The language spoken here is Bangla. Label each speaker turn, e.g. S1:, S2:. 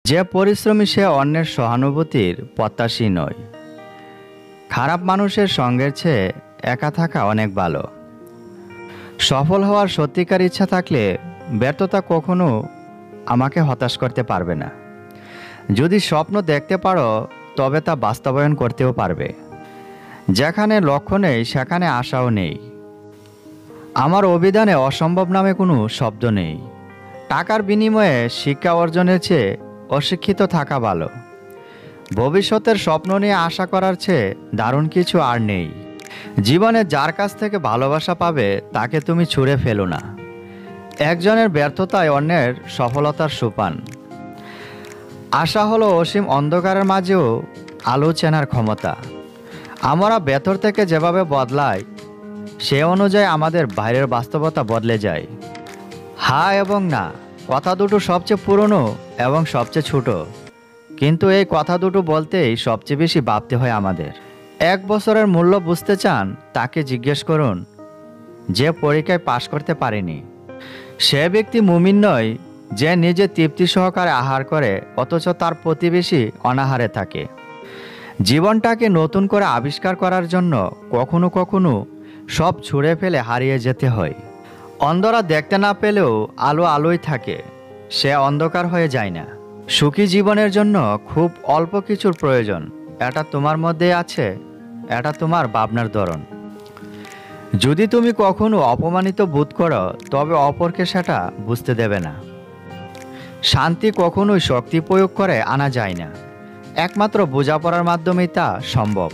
S1: যে পরিশ্রমী সে অন্যের সহানুভূতির প্রত্যাশী নয়। খারাপ মানুষের সঙ্গের চেয়ে একা থাকা অনেক ভালো। সফল হওয়ার সত্যিকার ইচ্ছা থাকলে ব্যর্থতা কখনো আমাকে হতাশ করতে পারবে না। যদি স্বপ্ন দেখতে পারো তবে তা বাস্তবায়ন করতেও পারবে। যেখানে লক্ষ্য নেই সেখানে আশাও নেই। আমার অভিধানে অসম্ভব নামে কোনো শব্দ নেই। টাকার বিনিময়ে শিক্ষা অর্জনের চেয়ে অশিক্ষিত থাকা ভালো। ভবিষ্যতের স্বপ্ন নিয়ে আশা করার চেয়ে দারুণ কিছু আর নেই। জীবনে যার কাছ থেকে ভালোবাসা পাবে তাকে তুমি ছুঁড়ে ফেলো না। একজনের ব্যর্থতায় অন্যের সফলতার সোপান। আশা হলো অসীম অন্ধকারের মাঝেও আলো চেনার ক্ষমতা। আমরা ভেতর থেকে যেভাবে বদলাই সে অনুযায়ী আমাদের বাইরের বাস্তবতা বদলে যায়। হ্যাঁ এবং না কথা দুটো সবচেয়ে পুরনো এবং সবচেয়ে ছোট, কিন্তু এই কথা দুটো বলতেই সবচেয়ে বেশি ভাবতে হয় আমাদের। 1 বছরের মূল্য বুঝতে চান তাকে জিজ্ঞেস করুন যে পরীক্ষায় পাশ করতে পারেনি। সে ব্যক্তি মুমিন নয় যে নিজে তৃপ্তি সহকারে আহার করে অথচ তার প্রতিবেশী অনাহারে থাকে। জীবনটাকে নতুন করে আবিষ্কার করার জন্য কখনো কখনো সব ছুঁড়ে ফেলে হারিয়ে যেতে হয়। অন্ধরা দেখতে না পেলেও আলো আলোই থাকে, সে অন্ধকার হয়ে যায় না। সুখী জীবনের জন্য খুব অল্প কিছুর প্রয়োজন। এটা তোমার মধ্যে আছে, এটা তোমার ভাবনার ধরন। যদি তুমি কখনো অপমানিত বোধ করো তবে অপরকে সেটা বুঝতে দেবে না। শান্তি কখনোই শক্তি প্রয়োগ করে আনা যায় না, একমাত্র বোঝাপড়ার মাধ্যমেই তা সম্ভব।